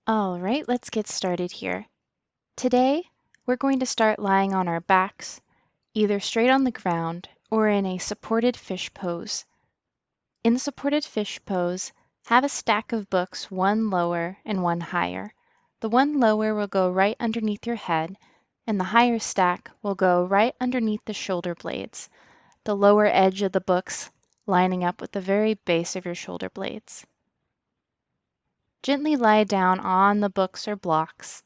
All right, let's get started here. Today, we're going to start lying on our backs, either straight on the ground or in a supported fish pose. In the supported fish pose, have a stack of books, one lower and one higher. The one lower will go right underneath your head, and the higher stack will go right underneath the shoulder blades, the lower edge of the books lining up with the very base of your shoulder blades. Gently lie down on the books or blocks.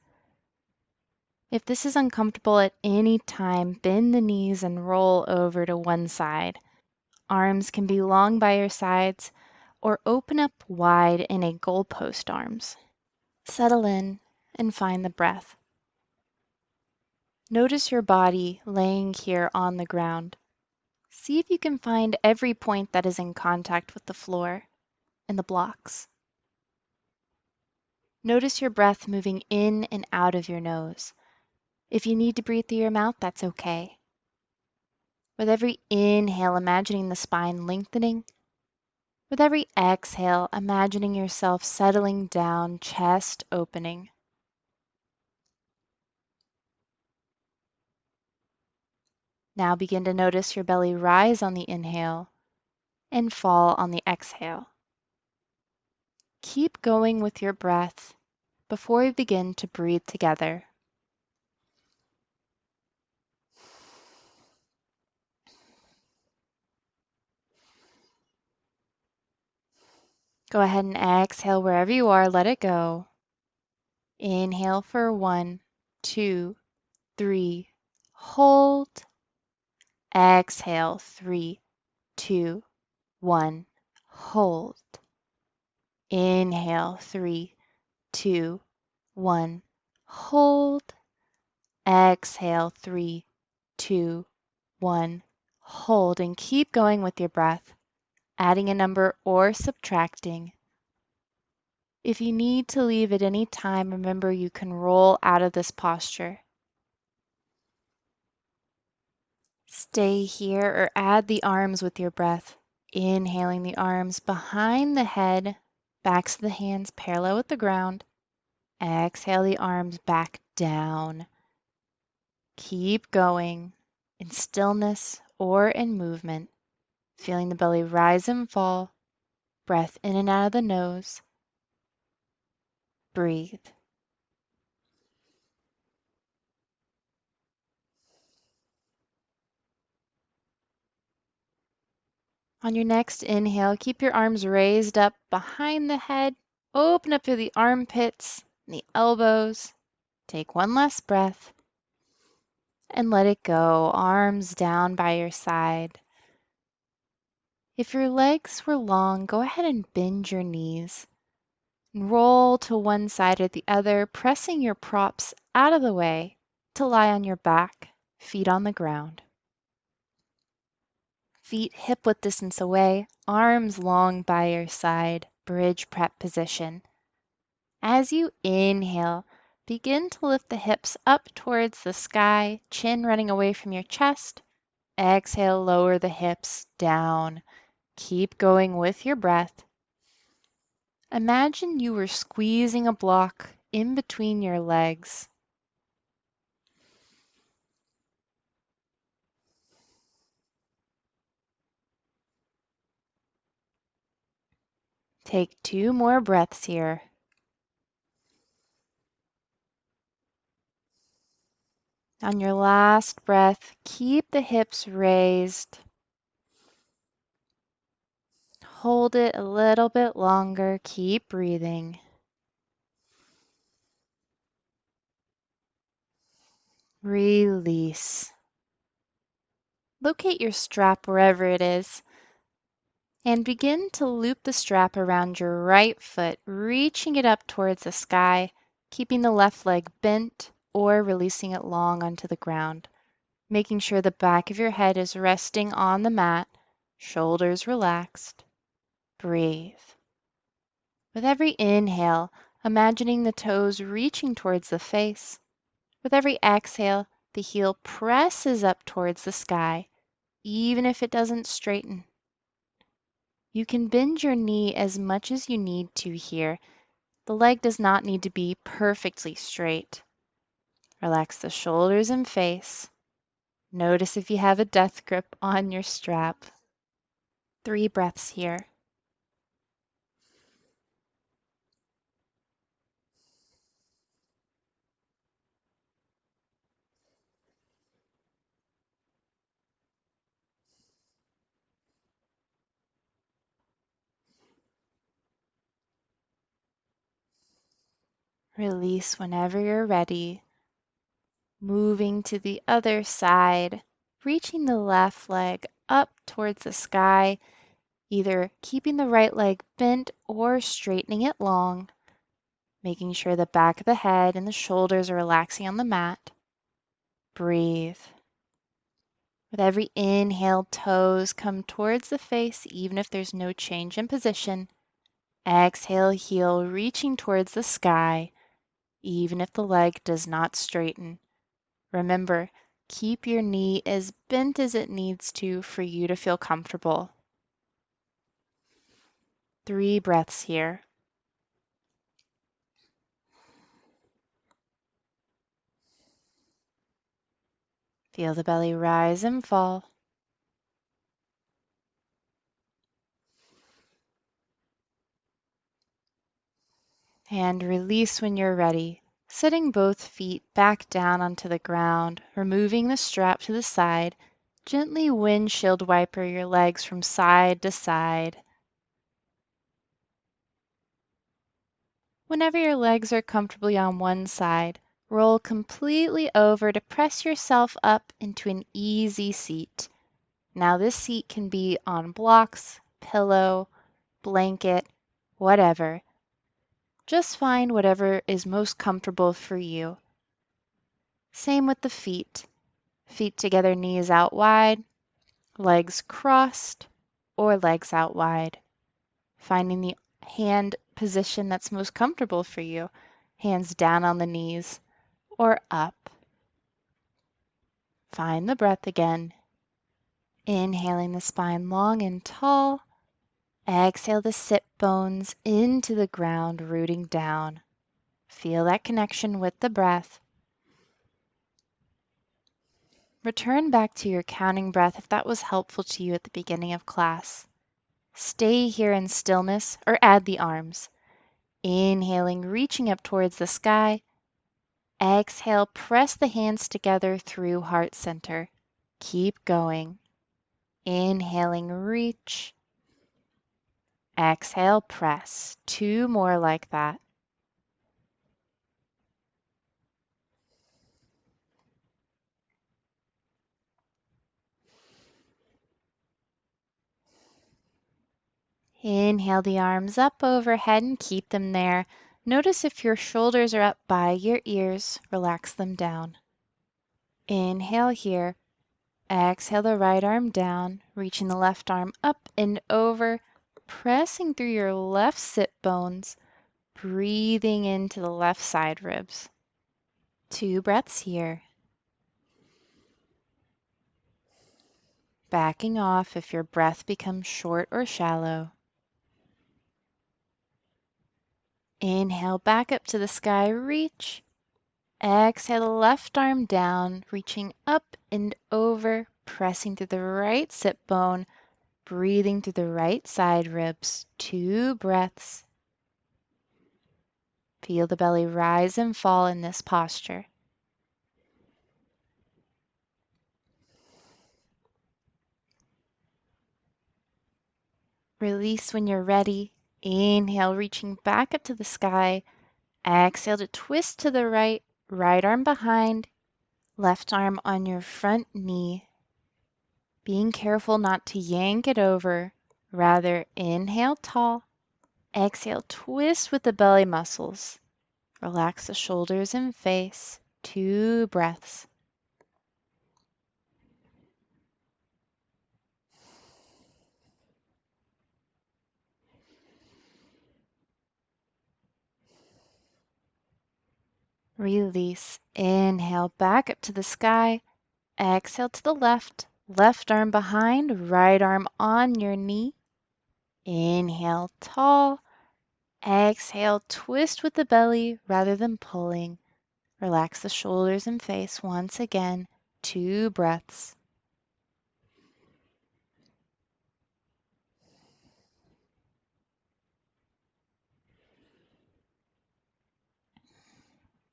If this is uncomfortable at any time, bend the knees and roll over to one side. Arms can be long by your sides or open up wide in a goalpost arms. Settle in and find the breath. Notice your body laying here on the ground. See if you can find every point that is in contact with the floor and the blocks. Notice your breath moving in and out of your nose. If you need to breathe through your mouth, that's okay. With every inhale, imagining the spine lengthening. With every exhale, imagining yourself settling down, chest opening. Now begin to notice your belly rise on the inhale and fall on the exhale. Keep going with your breath before we begin to breathe together. Go ahead and exhale wherever you are, let it go. Inhale for 1, 2, 3, hold. Exhale, 3, 2, 1, hold. Inhale, 3, 2, 1, hold. Exhale, 3, 2, 1, hold. And keep going with your breath, adding a number or subtracting. If you need to leave at any time, remember you can roll out of this posture. Stay here or add the arms with your breath. Inhaling the arms behind the head, backs of the hands parallel with the ground. Exhale the arms back down. Keep going in stillness or in movement, feeling the belly rise and fall, breath in and out of the nose. Breathe. On your next inhale, keep your arms raised up behind the head. Open up through the armpits and the elbows. Take one last breath and let it go. Arms down by your side. If your legs were long, go ahead and bend your knees. And roll to one side or the other, pressing your props out of the way to lie on your back, feet on the ground. Feet hip-width distance away, arms long by your side, bridge prep position. As you inhale, begin to lift the hips up towards the sky, chin running away from your chest. Exhale, lower the hips down. Keep going with your breath. Imagine you were squeezing a block in between your legs. Take 2 more breaths here. On your last breath, keep the hips raised. Hold it a little bit longer. Keep breathing. Release. Locate your strap wherever it is and begin to loop the strap around your right foot, reaching it up towards the sky, keeping the left leg bent or releasing it long onto the ground, making sure the back of your head is resting on the mat, shoulders relaxed. Breathe. With every inhale, imagining the toes reaching towards the face. With every exhale, the heel presses up towards the sky, even if it doesn't straighten. You can bend your knee as much as you need to here, The leg does not need to be perfectly straight. Relax the shoulders and face. Notice if you have a death grip on your strap. 3 breaths here. Release whenever you're ready. Moving to the other side, reaching the left leg up towards the sky, either keeping the right leg bent or straightening it long, making sure the back of the head and the shoulders are relaxing on the mat. Breathe. With every inhale, toes come towards the face, even if there's no change in position. Exhale, heel reaching towards the sky, even if the leg does not straighten. Remember, keep your knee as bent as it needs to for you to feel comfortable. 3 breaths here. Feel the belly rise and fall. And release when you're ready, sitting both feet back down onto the ground, removing the strap to the side. Gently windshield wiper your legs from side to side. Whenever your legs are comfortably on one side, roll completely over to press yourself up into an easy seat. Now this seat can be on blocks, pillow, blanket, whatever. Just find whatever is most comfortable for you. Same with the feet. Feet together, knees out wide, legs crossed, or legs out wide. Finding the hand position that's most comfortable for you. Hands down on the knees or up. Find the breath again. Inhaling the spine long and tall. Exhale the sit bones into the ground, rooting down. Feel that connection with the breath. Return back to your counting breath if that was helpful to you at the beginning of class. Stay here in stillness or add the arms. Inhaling, reaching up towards the sky. Exhale, press the hands together through heart center. Keep going. Inhaling, reach. Exhale, press. 2 more like that. Inhale the arms up overhead and keep them there. Notice if your shoulders are up by your ears, relax them down. Inhale here. Exhale the right arm down, reaching the left arm up and over, pressing through your left sit bones, breathing into the left side ribs. 2 breaths here. Backing off if your breath becomes short or shallow. Inhale back up to the sky, reach. Exhale the left arm down, reaching up and over, pressing through the right sit bone, breathing through the right side ribs. 2 breaths. Feel the belly rise and fall in this posture. Release when you're ready. Inhale, reaching back up to the sky. Exhale to twist to the right, right arm behind, left arm on your front knee. Being careful not to yank it over. Rather, inhale tall. Exhale, twist with the belly muscles. Relax the shoulders and face. 2 breaths. Release. Inhale back up to the sky. Exhale to the left. Left arm behind, right arm on your knee. Inhale tall. Exhale, twist with the belly rather than pulling. Relax the shoulders and face once again. 2 breaths.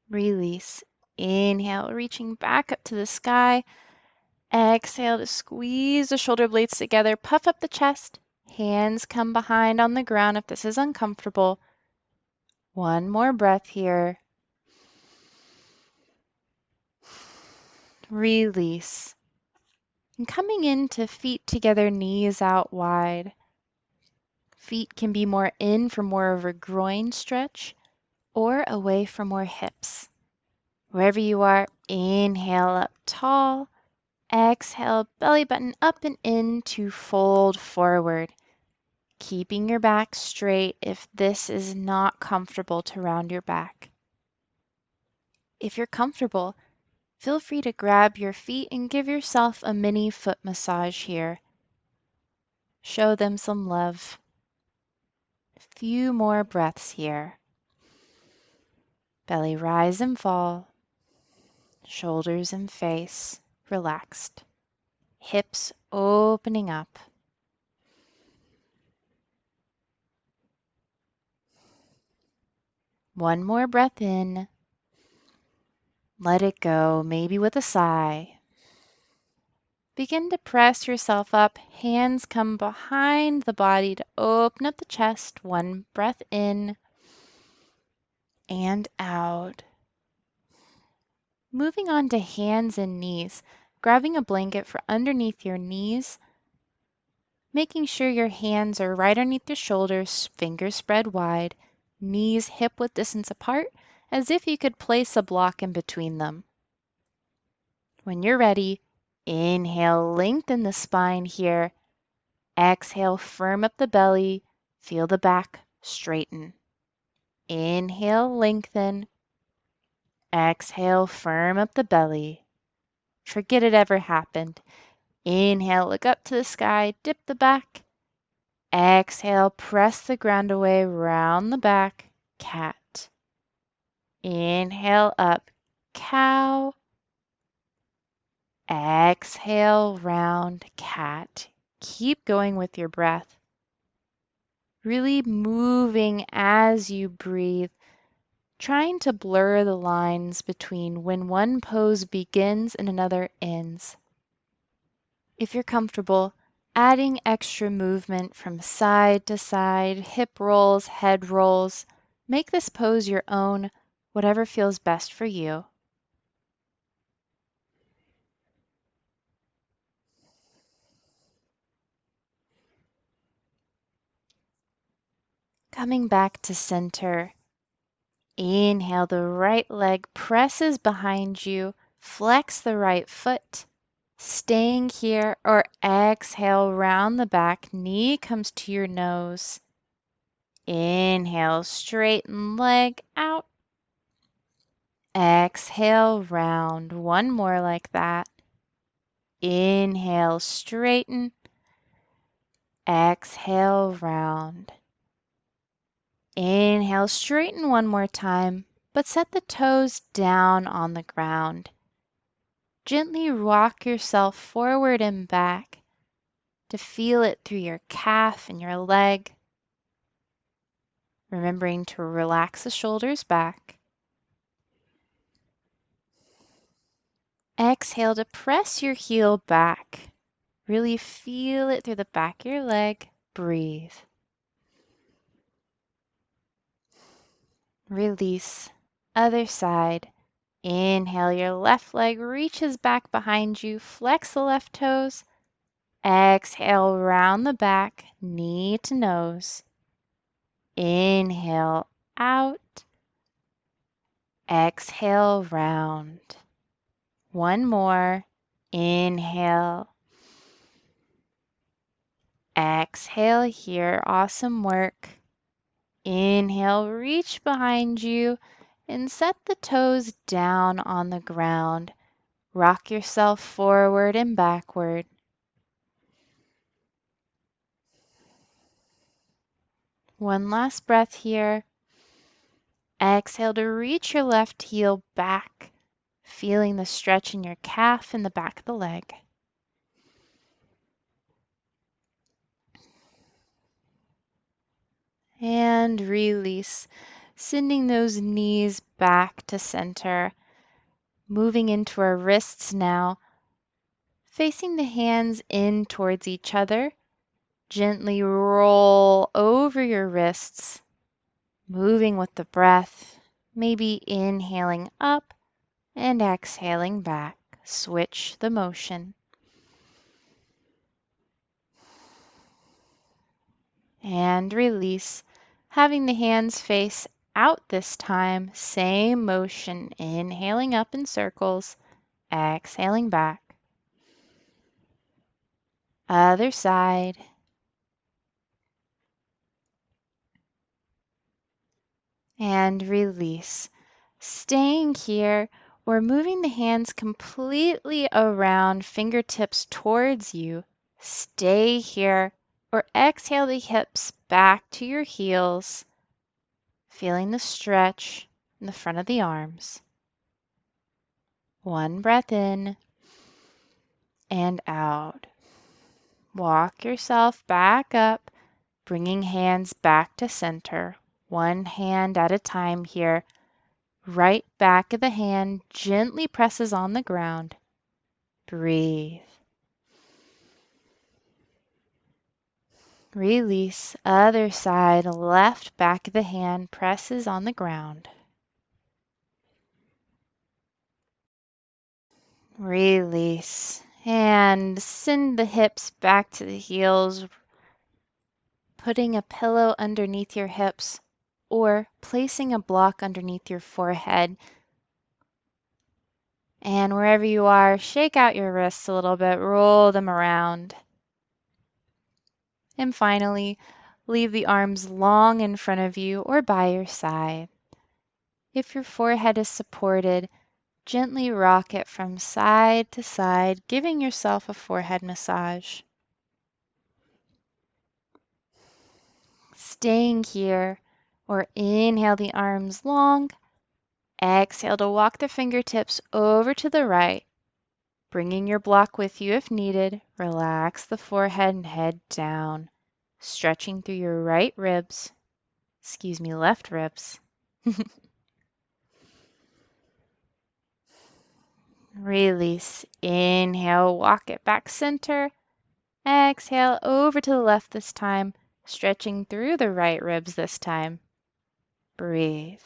Release. Inhale, reaching back up to the sky. Exhale to squeeze the shoulder blades together. Puff up the chest. Hands come behind on the ground if this is uncomfortable. One more breath here. Release. And coming into feet together, knees out wide. Feet can be more in for more of a groin stretch or away for more hips. Wherever you are, inhale up tall. Exhale, belly button up and in to fold forward. Keeping your back straight if this is not comfortable to round your back. If you're comfortable, feel free to grab your feet and give yourself a mini foot massage here. Show them some love. A few more breaths here. Belly rise and fall. Shoulders and face relaxed. Hips opening up. One more breath in. Let it go, maybe with a sigh. Begin to press yourself up. Hands come behind the body to open up the chest. One breath in and out. Moving on to hands and knees. Grabbing a blanket for underneath your knees. Making sure your hands are right underneath your shoulders, fingers spread wide, knees hip-width distance apart, as if you could place a block in between them. When you're ready, inhale, lengthen the spine here. Exhale, firm up the belly, feel the back straighten. Inhale, lengthen. Exhale, firm up the belly. Forget it ever happened. Inhale, look up to the sky, dip the back. Exhale, press the ground away, round the back, cat. Inhale up, cow. Exhale, round, cat. Keep going with your breath. Really moving as you breathe, trying to blur the lines between when one pose begins and another ends. If you're comfortable, adding extra movement from side to side, hip rolls, head rolls. Make this pose your own, whatever feels best for you. Coming back to center. Inhale, the right leg presses behind you. Flex the right foot. Staying here, or exhale, round the back, knee comes to your nose. Inhale, straighten leg out. Exhale, round. One more like that. Inhale, straighten. Exhale, round. Inhale, straighten one more time, but set the toes down on the ground. Gently rock yourself forward and back to feel it through your calf and your leg. Remembering to relax the shoulders back. Exhale to press your heel back. Really feel it through the back of your leg. Breathe. Release. Other side. Inhale, your left leg reaches back behind you. Flex the left toes. Exhale, round the back, knee to nose. Inhale, out. Exhale, round. One more. Inhale. Exhale here. Awesome work. Inhale, reach behind you and set the toes down on the ground. Rock yourself forward and backward. One last breath here. Exhale to reach your left heel back, feeling the stretch in your calf and the back of the leg. And release, sending those knees back to center, moving into our wrists now, facing the hands in towards each other. Gently roll over your wrists, moving with the breath, maybe inhaling up and exhaling back. Switch the motion. And release, having the hands face out this time. Same motion, inhaling up in circles, exhaling back. Other side. And release. Staying here or moving the hands completely around, fingertips towards you. Stay here or exhale the hips back to your heels, feeling the stretch in the front of the arms. One breath in and out. Walk yourself back up, bringing hands back to center. One hand at a time here. Right back of the hand gently presses on the ground. Breathe. Release. Other side, left back of the hand presses on the ground. Release. And send the hips back to the heels, putting a pillow underneath your hips or placing a block underneath your forehead. And wherever you are, shake out your wrists a little bit, roll them around. And finally, leave the arms long in front of you or by your side. If your forehead is supported, gently rock it from side to side, giving yourself a forehead massage. Staying here, or inhale the arms long. Exhale to walk the fingertips over to the right, bringing your block with you if needed. Relax the forehead and head down, stretching through your left ribs. Release. Inhale, walk it back center. Exhale, over to the left this time, stretching through the right ribs this time. Breathe.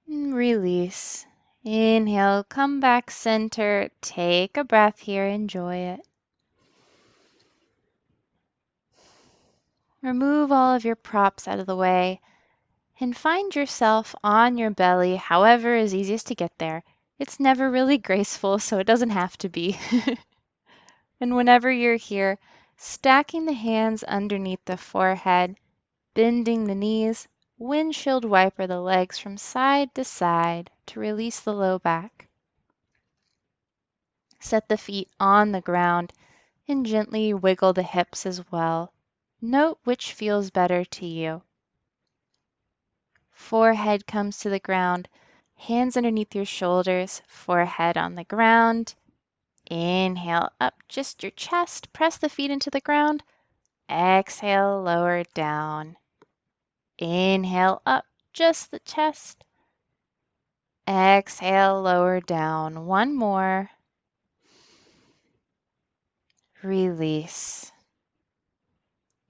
And release. Inhale, come back center. Take a breath here, enjoy it. Remove all of your props out of the way and find yourself on your belly, however is easiest to get there. It's never really graceful, so it doesn't have to be. And whenever you're here, stacking the hands underneath the forehead, bending the knees, windshield wiper the legs from side to side to release the low back. Set the feet on the ground and gently wiggle the hips as well. Note which feels better to you. Forehead comes to the ground, hands underneath your shoulders, forehead on the ground. Inhale up just your chest, press the feet into the ground. Exhale, lower down. Inhale up just the chest. Exhale, lower down. One more. Release.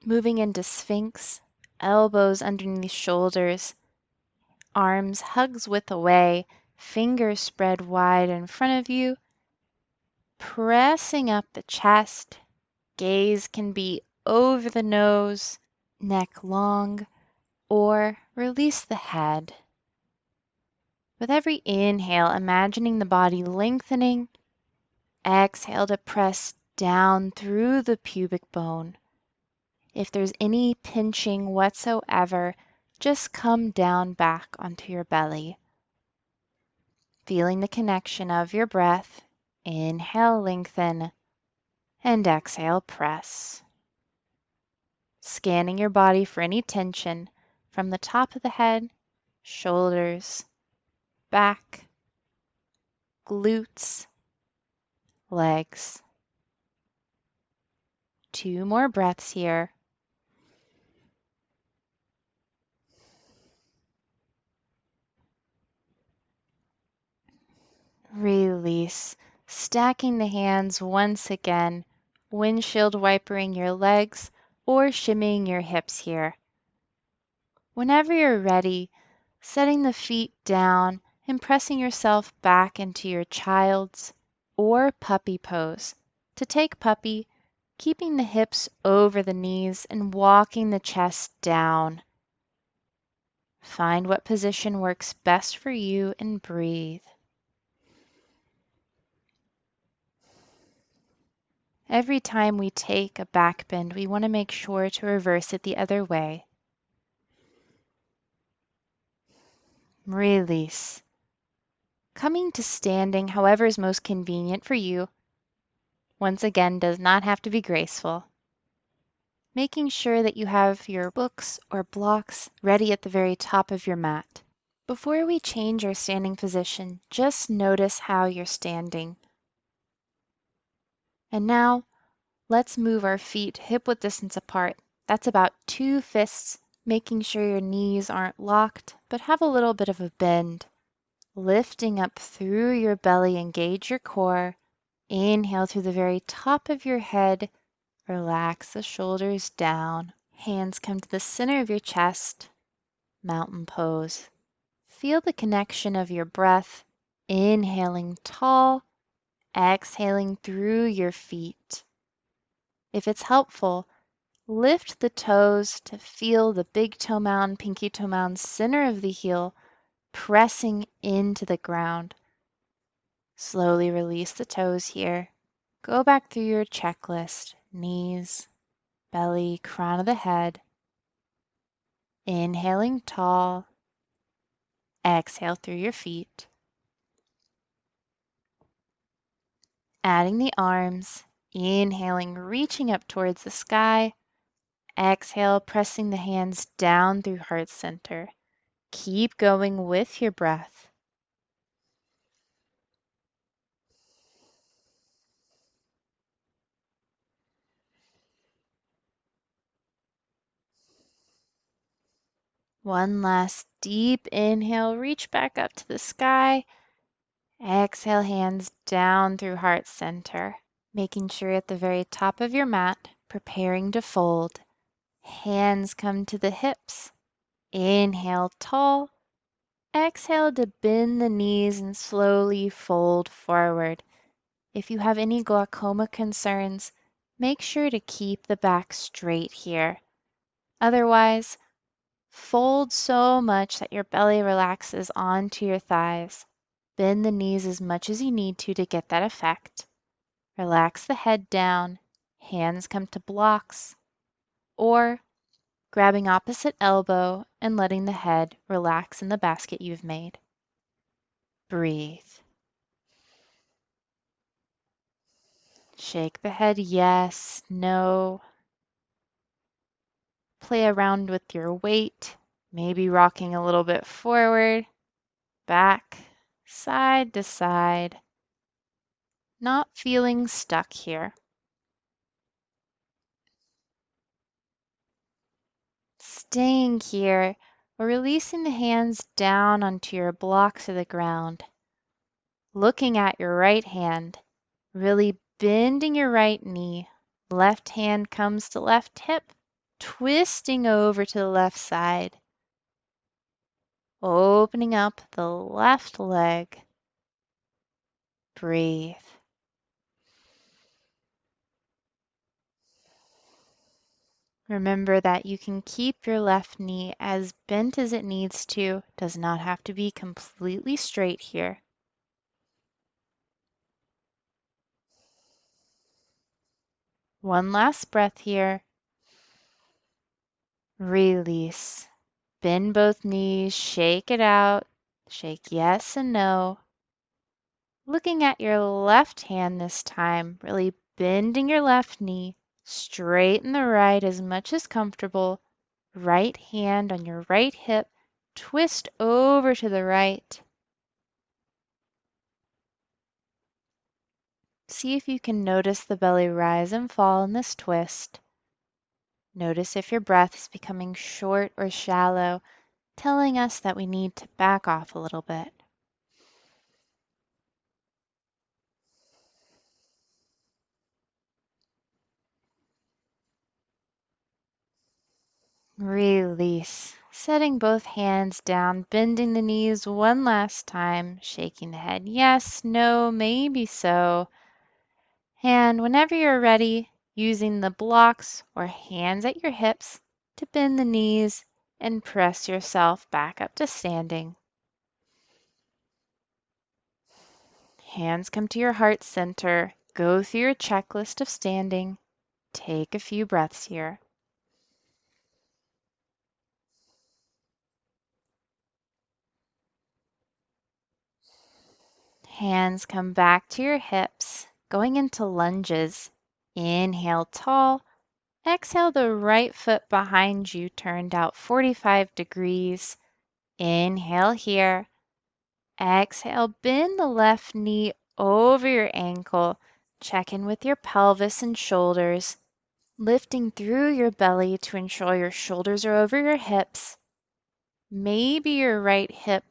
Moving into Sphinx, elbows underneath shoulders, arms hugs width away, fingers spread wide in front of you, pressing up the chest. Gaze can be over the nose, neck long, or release the head. With every inhale, imagining the body lengthening. Exhale to press down through the pubic bone. If there's any pinching whatsoever, just come down back onto your belly. Feeling the connection of your breath. Inhale, lengthen. And exhale, press. Scanning your body for any tension from the top of the head, shoulders, back, glutes, legs. 2 more breaths here. Release, stacking the hands once again, windshield wipering your legs or shimmying your hips here. Whenever you're ready, setting the feet down and pressing yourself back into your child's or puppy pose. To take puppy, keeping the hips over the knees and walking the chest down. Find what position works best for you and breathe. Every time we take a back bend, we want to make sure to reverse it the other way. Release. Coming to standing, however is most convenient for you. Once again, does not have to be graceful. Making sure that you have your books or blocks ready at the very top of your mat. Before we change our standing position, just notice how you're standing. And now, let's move our feet hip-width distance apart. That's about 2 fists, making sure your knees aren't locked, but have a little bit of a bend. Lifting up through your belly, engage your core. Inhale through the very top of your head. Relax the shoulders down. Hands come to the center of your chest. Mountain pose. Feel the connection of your breath. Inhaling tall, exhaling through your feet. If it's helpful, lift the toes to feel the big toe mound, pinky toe mound, center of the heel pressing into the ground. Slowly release the toes here. Go back through your checklist. Knees, belly, crown of the head. Inhaling tall. Exhale through your feet. Adding the arms. Inhaling, reaching up towards the sky. Exhale, pressing the hands down through heart center. Keep going with your breath. One last deep inhale, reach back up to the sky. Exhale, hands down through heart center, making sure at the very top of your mat, preparing to fold. Hands come to the hips. Inhale, tall. Exhale to bend the knees and slowly fold forward. If you have any glaucoma concerns, make sure to keep the back straight here. Otherwise, fold so much that your belly relaxes onto your thighs. Bend the knees as much as you need to get that effect. Relax the head down, hands come to blocks, or grabbing opposite elbow and letting the head relax in the basket you've made. Breathe. Shake the head yes, no. Play around with your weight, maybe rocking a little bit forward, back, side to side. Not feeling stuck here. Staying here or releasing the hands down onto your blocks of the ground. Looking at your right hand, really bending your right knee. Left hand comes to left hip, twisting over to the left side. Opening up the left leg. Breathe. Remember that you can keep your left knee as bent as it needs to. Does not have to be completely straight here. One last breath here. Release. Bend both knees, shake it out. Shake yes and no. Looking at your left hand this time, really bending your left knee, straighten the right as much as comfortable. Right hand on your right hip, twist over to the right. See if you can notice the belly rise and fall in this twist. Notice if your breath is becoming short or shallow, telling us that we need to back off a little bit. Release. Setting both hands down, bending the knees one last time, shaking the head yes, no, maybe so. And whenever you're ready, using the blocks or hands at your hips to bend the knees and press yourself back up to standing. Hands come to your heart center. Go through your checklist of standing. Take a few breaths here. Hands come back to your hips, going into lunges. Inhale tall. Exhale the right foot behind you, turned out 45 degrees. Inhale here. Exhale, bend the left knee over your ankle. Check in with your pelvis and shoulders, lifting through your belly to ensure your shoulders are over your hips. Maybe your right hip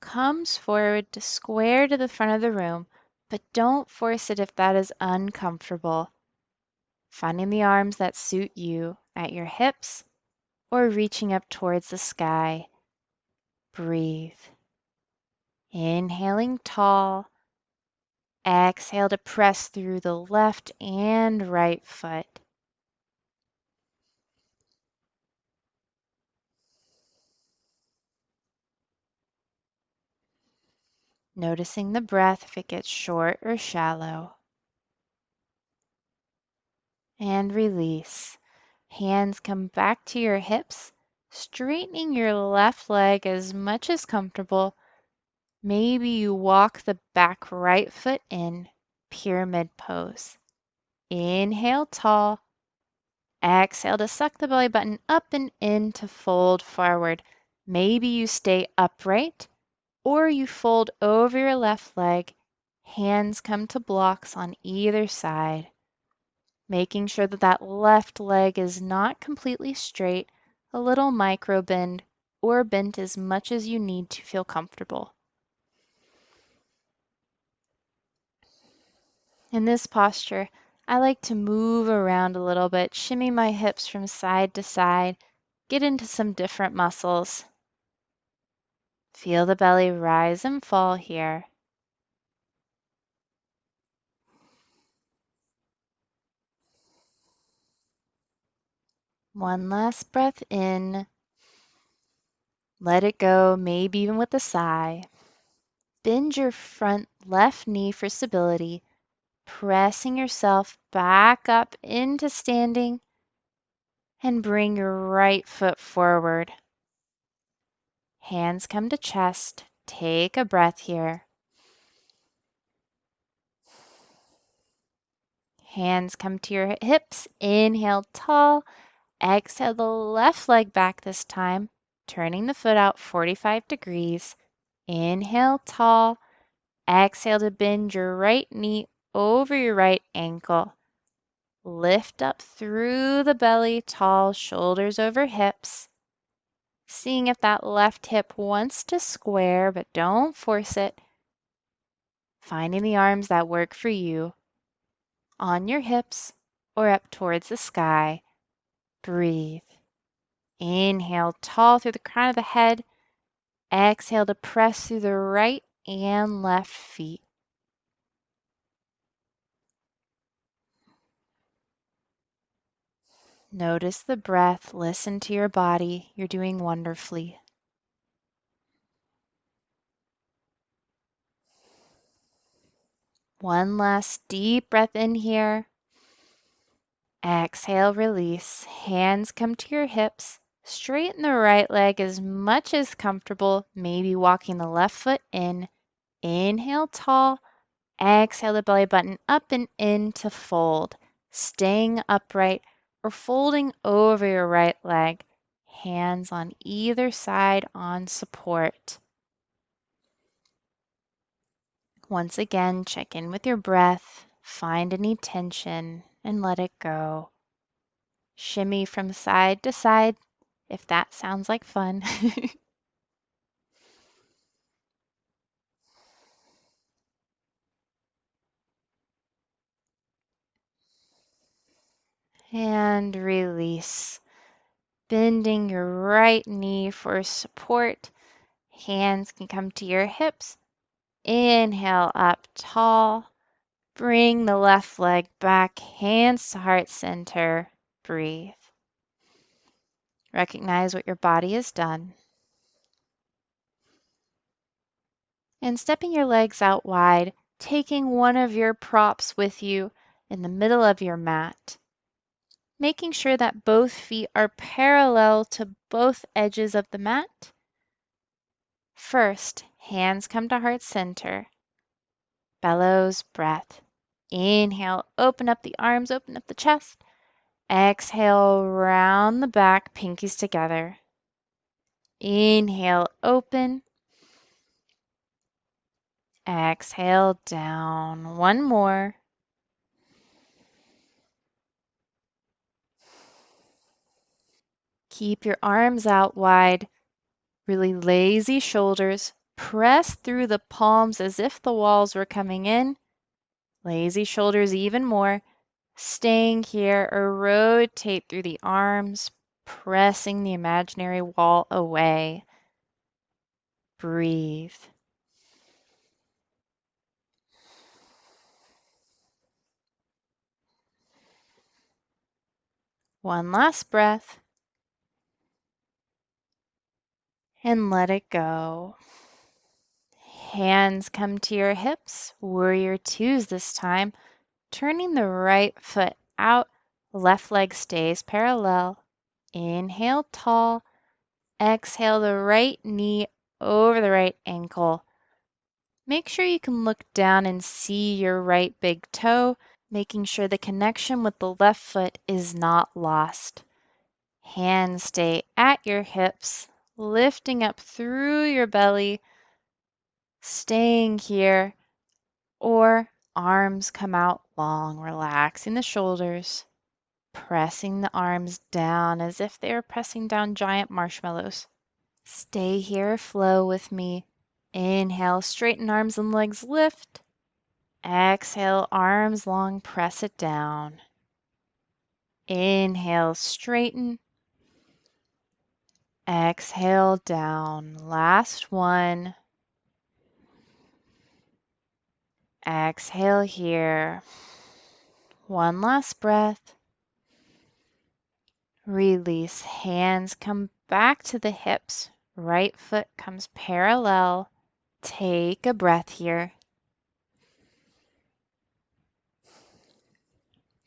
comes forward to square to the front of the room, but don't force it if that is uncomfortable. Finding the arms that suit you at your hips or reaching up towards the sky. Breathe. Inhaling tall. Exhale to press through the left and right foot. Noticing the breath if it gets short or shallow. And release. Hands come back to your hips, straightening your left leg as much as comfortable. Maybe you walk the back right foot in, pyramid pose. Inhale tall. Exhale to suck the belly button up and in to fold forward. Maybe you stay upright or you fold over your left leg. Hands come to blocks on either side. Making sure that that left leg is not completely straight, a little micro bend, or bent as much as you need to feel comfortable. In this posture, I like to move around a little bit, shimmy my hips from side to side, get into some different muscles. Feel the belly rise and fall here. One last breath in. Let it go, maybe even with a sigh. Bend your front left knee for stability, pressing yourself back up into standing, and bring your right foot forward. Hands come to chest. Take a breath here. Hands come to your hips. Inhale tall. Exhale the left leg back this time, turning the foot out 45 degrees. Inhale tall. Exhale to bend your right knee over your right ankle. Lift up through the belly, tall, shoulders over hips. Seeing if that left hip wants to square, but don't force it. Finding the arms that work for you on your hips or up towards the sky. Breathe. Inhale tall through the crown of the head. Exhale to press through the right and left feet. Notice the breath. Listen to your body. You're doing wonderfully. One last deep breath in here. Exhale, release. Hands come to your hips. Straighten the right leg as much as comfortable, maybe walking the left foot in. Inhale tall. Exhale the belly button up and in to fold, staying upright or folding over your right leg, hands on either side on support. Once again, check in with your breath, find any tension, and let it go. Shimmy from side to side if that sounds like fun. And release. Bending your right knee for support. Hands can come to your hips. Inhale up tall. Bring the left leg back, hands to heart center. Breathe. Recognize what your body has done. And stepping your legs out wide, taking one of your props with you in the middle of your mat. Making sure that both feet are parallel to both edges of the mat. First, hands come to heart center. Bellows breath. Inhale, open up the arms, open up the chest. Exhale, round the back, pinkies together. Inhale, open. Exhale, down. One more. Keep your arms out wide. Really lazy shoulders. Press through the palms as if the walls were coming in. Lazy shoulders even more. Staying here or rotate through the arms, pressing the imaginary wall away. Breathe. One last breath. And let it go. Hands come to your hips, warrior twos this time, turning the right foot out, left leg stays parallel. Inhale tall, exhale the right knee over the right ankle. Make sure you can look down and see your right big toe, making sure the connection with the left foot is not lost. Hands stay at your hips, lifting up through your belly, staying here, or arms come out long, relaxing the shoulders, pressing the arms down as if they are pressing down giant marshmallows. Stay here, flow with me. Inhale, straighten arms and legs, lift. Exhale, arms long, press it down. Inhale, straighten. Exhale, down. Last one. Exhale here. One last breath. Release. Hands come back to the hips. Right foot comes parallel. Take a breath here.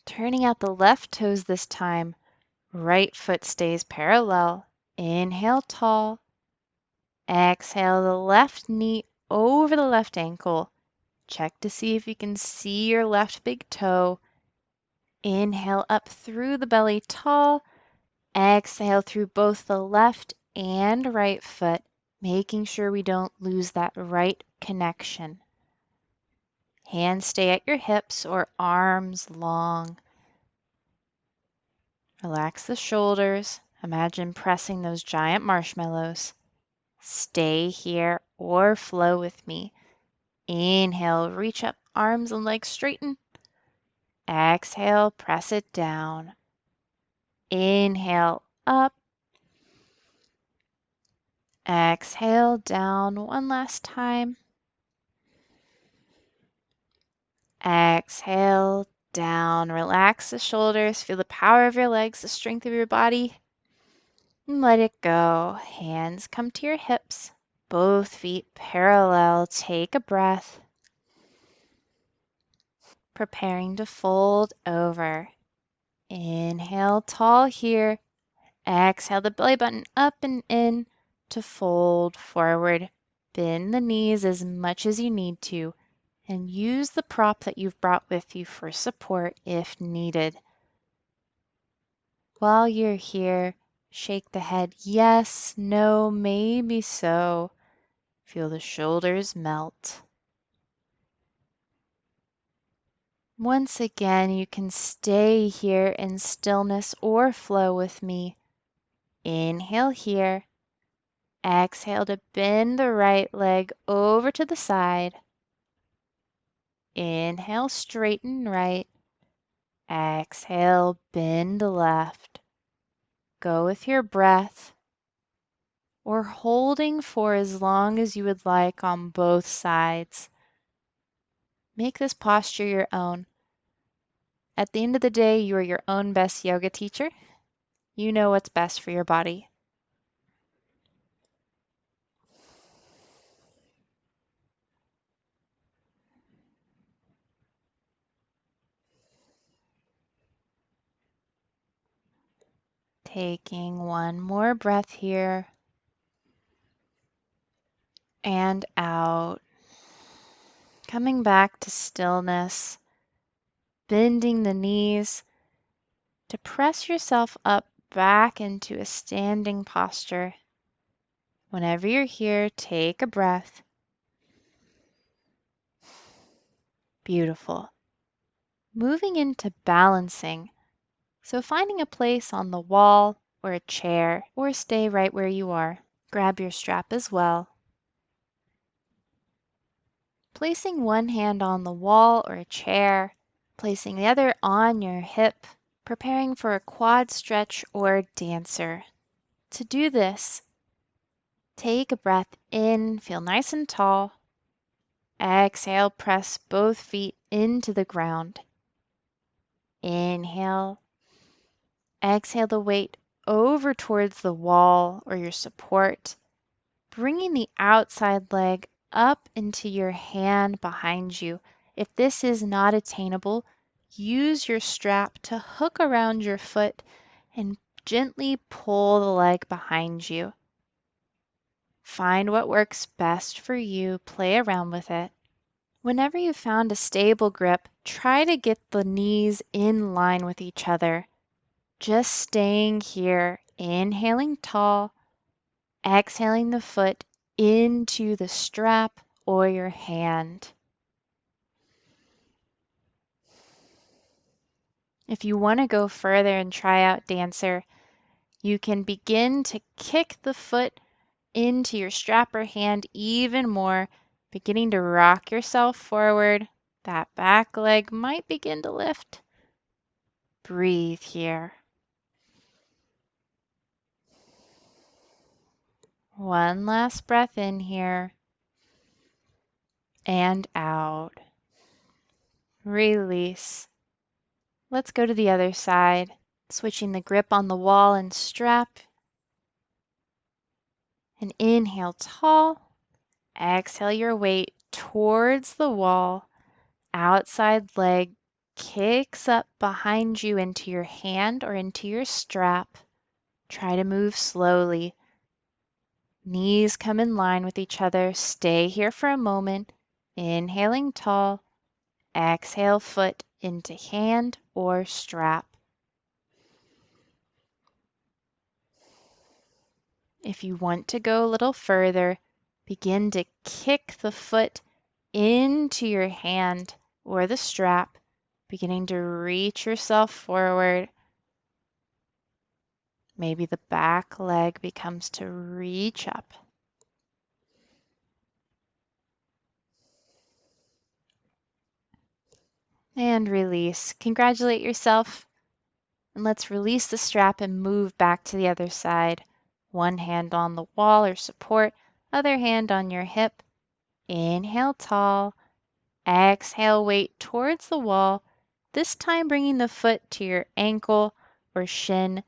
Turning out the left toes this time. Right foot stays parallel. Inhale tall. Exhale the left knee over the left ankle. Check to see if you can see your left big toe. Inhale up through the belly tall. Exhale through both the left and right foot, making sure we don't lose that right connection. Hands stay at your hips or arms long. Relax the shoulders. Imagine pressing those giant marshmallows. Stay here or flow with me. Inhale, reach up, arms and legs straighten. Exhale, press it down. Inhale, up. Exhale, down one last time. Exhale, down. Relax the shoulders. Feel the power of your legs, the strength of your body. And let it go. Hands come to your hips. Both feet parallel. Take a breath. Preparing to fold over. Inhale, tall here. Exhale the belly button up and in to fold forward. Bend the knees as much as you need to. and use the prop that you've brought with you for support if needed. While you're here, shake the head yes, no, maybe so. Feel the shoulders melt. Once again, you can stay here in stillness or flow with me. Inhale here. Exhale to bend the right leg over to the side. Inhale, straighten right. Exhale, bend left. Go with your breath, or holding for as long as you would like on both sides. Make this posture your own. At the end of the day, you are your own best yoga teacher. You know what's best for your body. Taking one more breath here and out. Coming back to stillness, bending the knees to press yourself up back into a standing posture. Whenever you're here, take a breath. Beautiful. Moving into balancing. So finding a place on the wall or a chair, or stay right where you are. Grab your strap as well. Placing one hand on the wall or a chair, placing the other on your hip, preparing for a quad stretch or dancer. To do this, take a breath in, feel nice and tall. Exhale, press both feet into the ground. Inhale. Exhale the weight over towards the wall or your support, bringing the outside leg up into your hand behind you. If this is not attainable, use your strap to hook around your foot and gently pull the leg behind you. Find what works best for you, play around with it. Whenever you've found a stable grip, try to get the knees in line with each other. Just staying here, inhaling tall, exhaling the foot into the strap or your hand. If you want to go further and try out dancer, you can begin to kick the foot into your strap or hand even more, beginning to rock yourself forward. That back leg might begin to lift. Breathe here. One last breath in here and out. Release. Let's go to the other side, switching the grip on the wall and strap. And inhale tall. Exhale your weight towards the wall. Outside leg kicks up behind you into your hand or into your strap. Try to move slowly. Knees come in line with each other. Stay here for a moment. Inhaling tall. Exhale foot into hand or strap. If you want to go a little further, begin to kick the foot into your hand or the strap, beginning to reach yourself forward. Maybe the back leg becomes to reach up. And release. Congratulate yourself. And let's release the strap and move back to the other side. One hand on the wall or support, other hand on your hip. Inhale tall. Exhale, weight towards the wall, this time bringing the foot to your ankle or shin,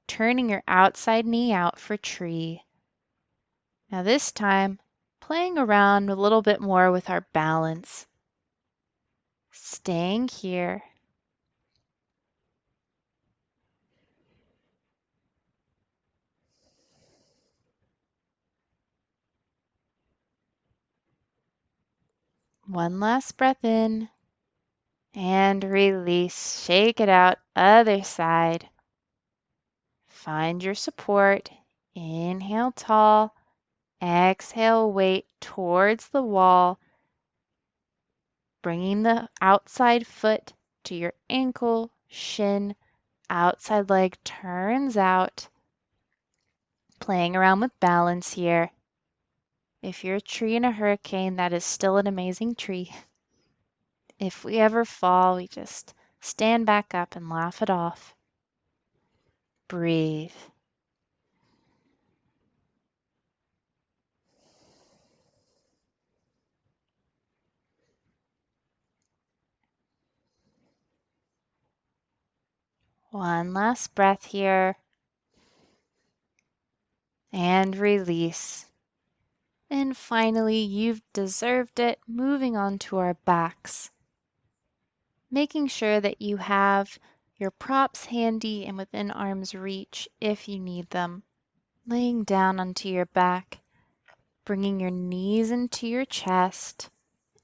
turning your outside knee out for tree. Now this time, playing around a little bit more with our balance. Staying here. One last breath in and release. Shake it out. Other side. Find your support. Inhale tall. Exhale, weight towards the wall, bringing the outside foot to your ankle, shin, outside leg turns out, playing around with balance here. If you're a tree in a hurricane, that is still an amazing tree. If we ever fall, we just stand back up and laugh it off. Breathe. One last breath here. And release. And finally, you've deserved it, moving on to our backs. Making sure that you have your props handy and within arm's reach if you need them. Laying down onto your back, bringing your knees into your chest,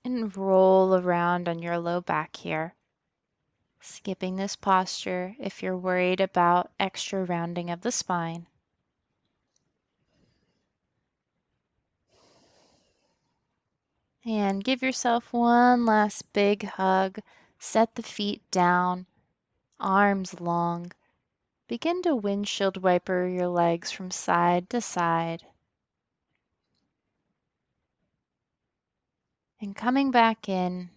and roll around on your low back here. Skipping this posture if you're worried about extra rounding of the spine. And give yourself one last big hug. Set the feet down, arms long. Begin to windshield wiper your legs from side to side. And coming back in,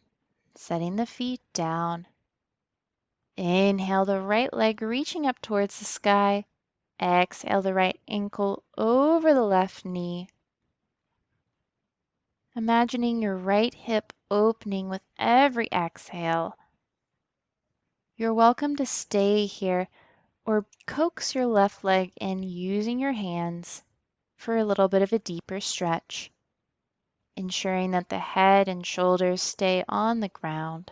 setting the feet down. Inhale the right leg reaching up towards the sky. Exhale the right ankle over the left knee. Imagining your right hip opening with every exhale. You're welcome to stay here or coax your left leg in using your hands for a little bit of a deeper stretch, ensuring that the head and shoulders stay on the ground.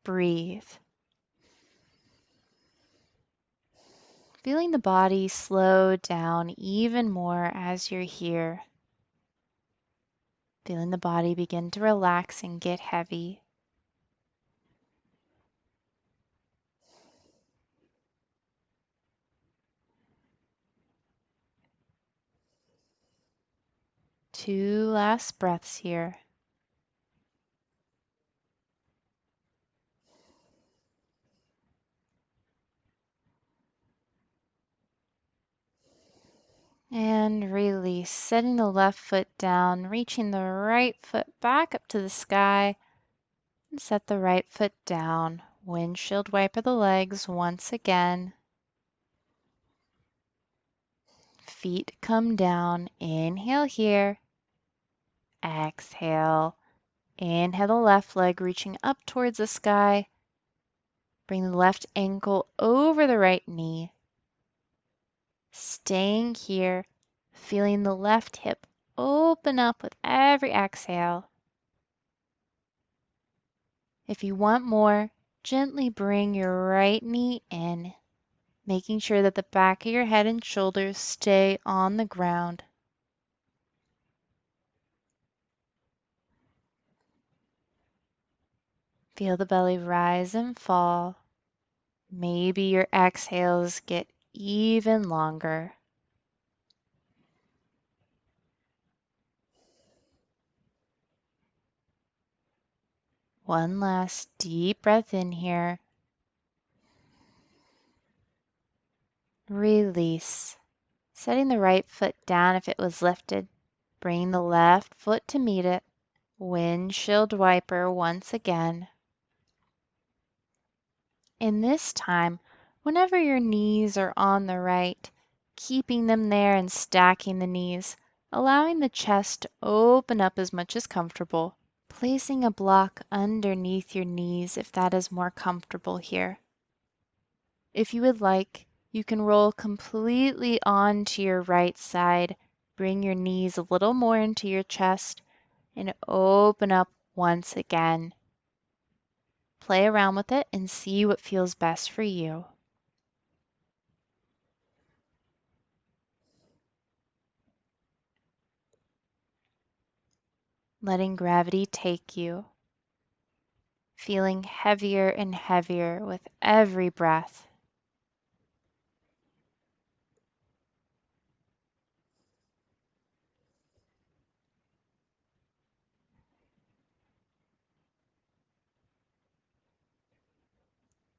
Breathe. Feeling the body slow down even more as you're here. Feeling the body begin to relax and get heavy. Two last breaths here. And release, setting the left foot down, reaching the right foot back up to the sky, and set the right foot down. Windshield wiper the legs once again. Feet come down. Inhale here. Exhale. Inhale the left leg reaching up towards the sky. Bring the left ankle over the right knee. Staying here, feeling the left hip open up with every exhale. If you want more, gently bring your right knee in, making sure that the back of your head and shoulders stay on the ground. Feel the belly rise and fall. Maybe your exhales get even longer. One last deep breath in here. Release. Setting the right foot down if it was lifted. Bring the left foot to meet it. Windshield wiper once again. In this time, whenever your knees are on the right, keeping them there and stacking the knees, allowing the chest to open up as much as comfortable, placing a block underneath your knees if that is more comfortable here. If you would like, you can roll completely onto your right side, bring your knees a little more into your chest, and open up once again. Play around with it and see what feels best for you. letting gravity take you, feeling heavier and heavier with every breath.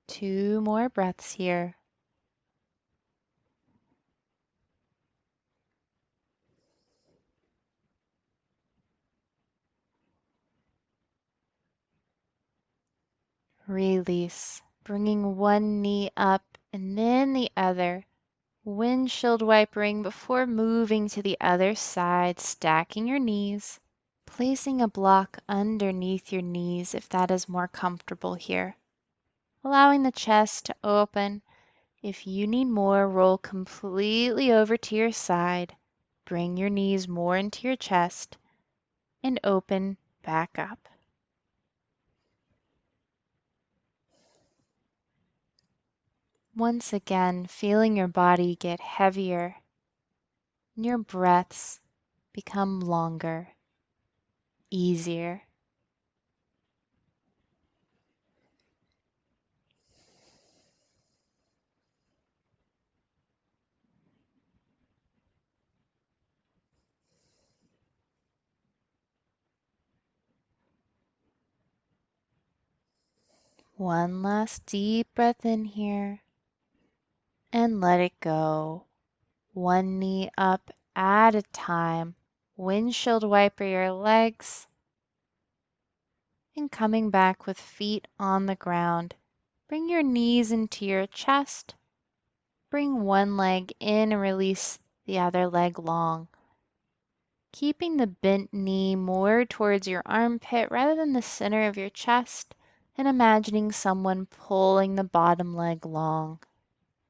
Two more breaths here. Release, bringing one knee up and then the other, windshield wipering before moving to the other side, stacking your knees, placing a block underneath your knees if that is more comfortable here, allowing the chest to open. If you need more, roll completely over to your side, bring your knees more into your chest, and open back up. Once again, feeling your body get heavier and your breaths become longer, easier. One last deep breath in here and let it go. One knee up at a time. Windshield wiper your legs and coming back with feet on the ground. Bring your knees into your chest. Bring one leg in and release the other leg long. Keeping the bent knee more towards your armpit rather than the center of your chest, and imagining someone pulling the bottom leg long.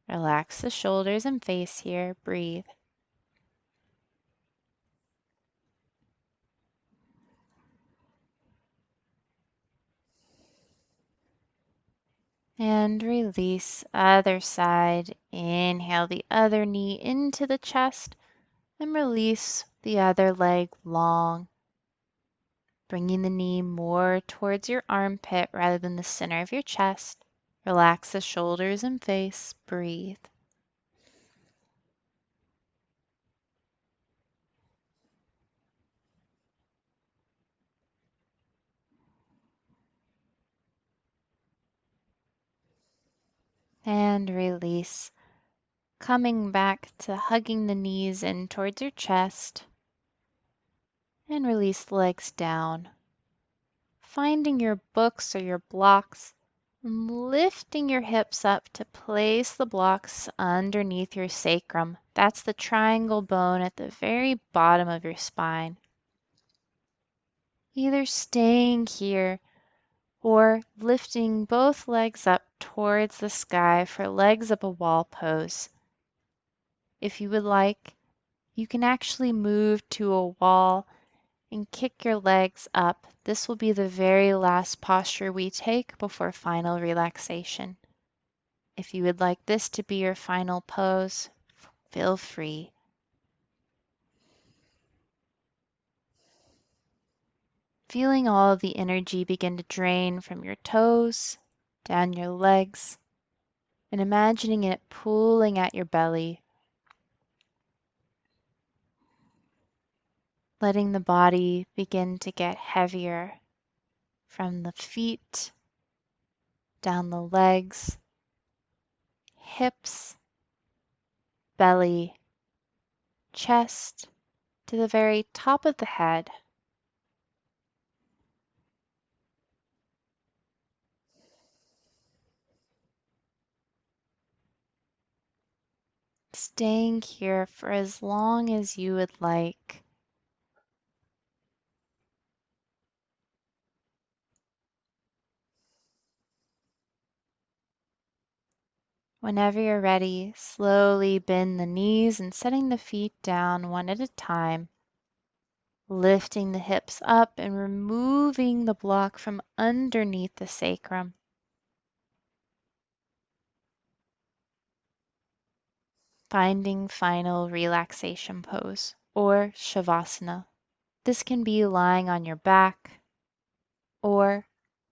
Relax the shoulders and face here. Breathe. And release other side. Inhale the other knee into the chest and release the other leg long, bringing the knee more towards your armpit rather than the center of your chest. Relax the shoulders and face. Breathe. And release. Coming back to hugging the knees in towards your chest. And release the legs down. Finding your books or your blocks. And lifting your hips up to place the blocks underneath your sacrum. That's the triangle bone at the very bottom of your spine. Either staying here or lifting both legs up towards the sky for legs up a wall pose. If you would like, you can actually move to a wall and kick your legs up. This will be the very last posture we take before final relaxation. If you would like this to be your final pose, feel free. Feeling all of the energy begin to drain from your toes, down your legs, and imagining it pulling at your belly, letting the body begin to get heavier from the feet, down the legs, hips, belly, chest, to the very top of the head. Staying here for as long as you would like. Whenever you're ready, slowly bend the knees and setting the feet down one at a time, lifting the hips up and removing the block from underneath the sacrum. Finding final relaxation pose or Shavasana. This can be lying on your back, or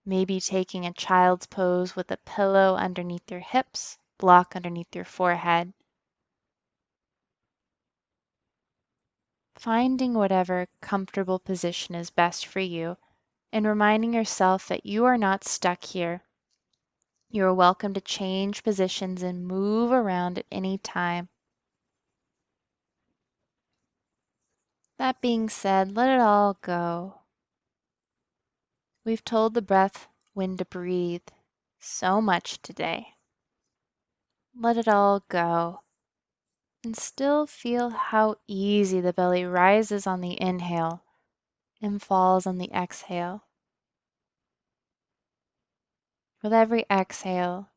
maybe taking a child's pose with a pillow underneath your hips, block underneath your forehead. Finding whatever comfortable position is best for you and reminding yourself that you are not stuck here. You are welcome to change positions and move around at any time. That being said, let it all go. We've told the breath when to breathe so much today. Let it all go and still feel how easy the belly rises on the inhale and falls on the exhale. With every exhale,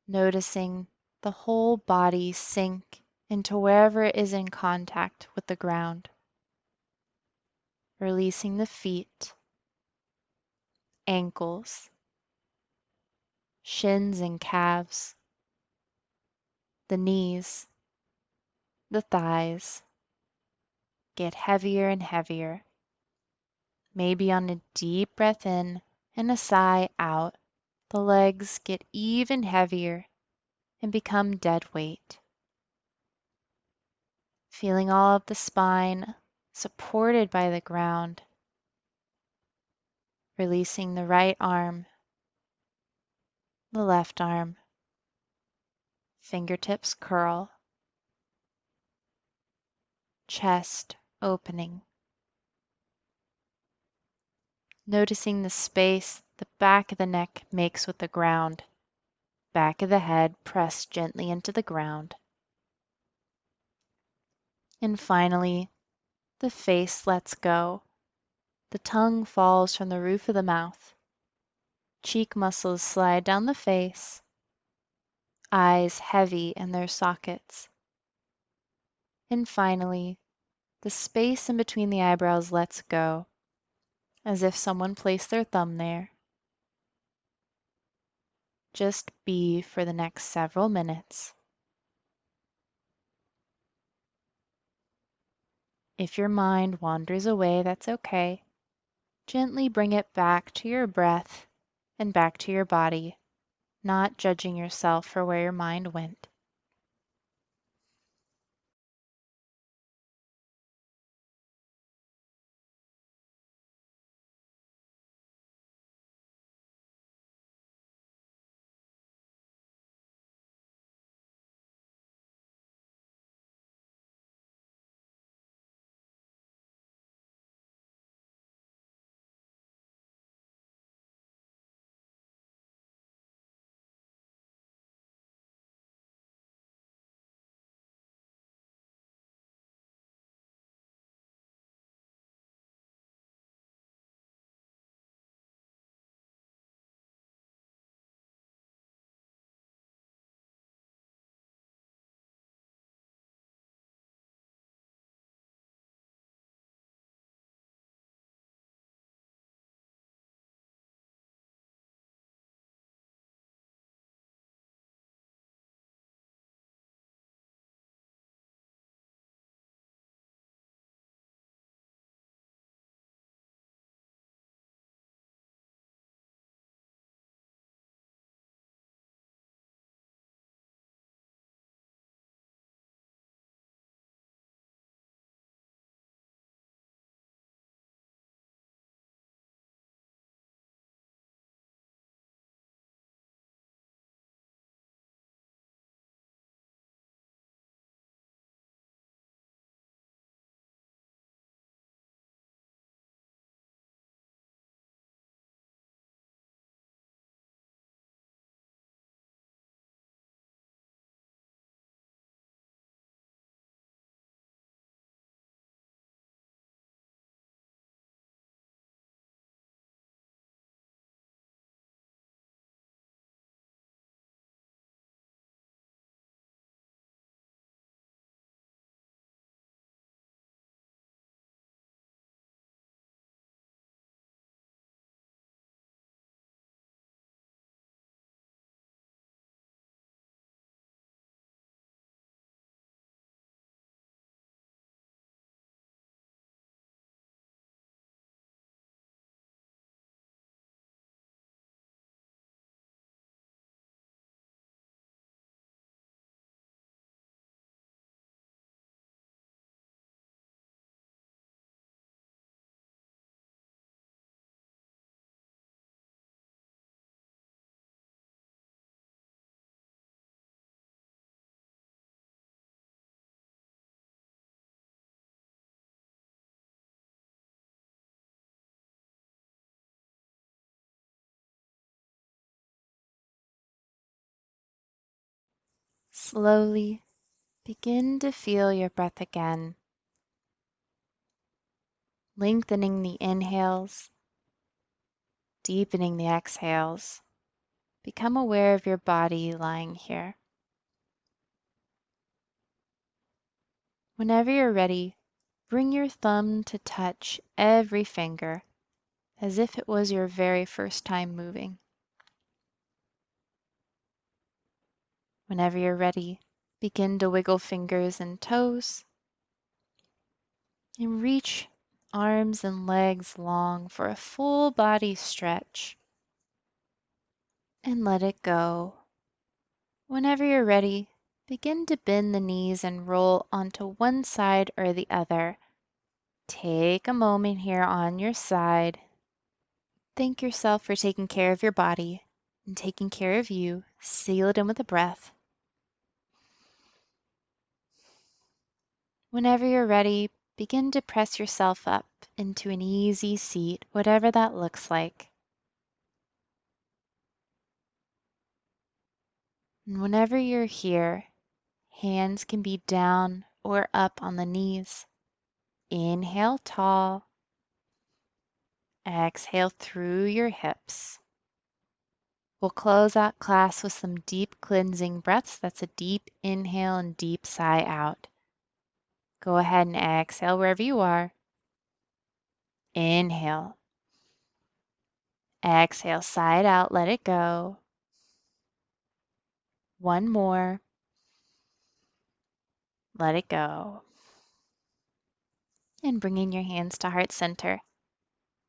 noticing the whole body sink into wherever it is in contact with the ground. Releasing the feet, ankles, shins and calves, the knees, the thighs get heavier and heavier. Maybe on a deep breath in and a sigh out, the legs get even heavier and become dead weight. Feeling all of the spine supported by the ground. Releasing the right arm, the left arm, fingertips curl, chest opening. Noticing the space the back of the neck makes with the ground. Back of the head pressed gently into the ground. And finally, the face lets go. The tongue falls from the roof of the mouth. Cheek muscles slide down the face. Eyes heavy in their sockets. And finally, the space in between the eyebrows lets go, as if someone placed their thumb there. Just be for the next several minutes. If your mind wanders away, that's okay. Gently bring it back to your breath and back to your body, not judging yourself for where your mind went. Slowly begin to feel your breath again, lengthening the inhales, deepening the exhales. Become aware of your body lying here. Whenever you're ready, bring your thumb to touch every finger as if it was your very first time moving. Whenever you're ready, begin to wiggle fingers and toes and reach arms and legs long for a full body stretch and let it go. Whenever you're ready, begin to bend the knees and roll onto one side or the other. Take a moment here on your side. Thank yourself for taking care of your body and taking care of you. Seal it in with a breath. Whenever you're ready, begin to press yourself up into an easy seat, whatever that looks like. And whenever you're here, hands can be down or up on the knees. Inhale tall. Exhale through your hips. We'll close out class with some deep cleansing breaths. That's a deep inhale and deep sigh out. Go ahead and exhale wherever you are. Inhale. Exhale, sigh it out, let it go. One more. Let it go. And bringing your hands to heart center.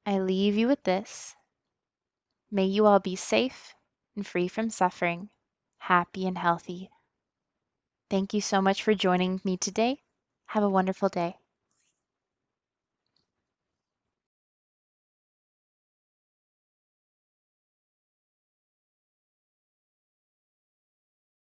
I leave you with this. May you all be safe and free from suffering, happy and healthy. Thank you so much for joining me today. Have a wonderful day.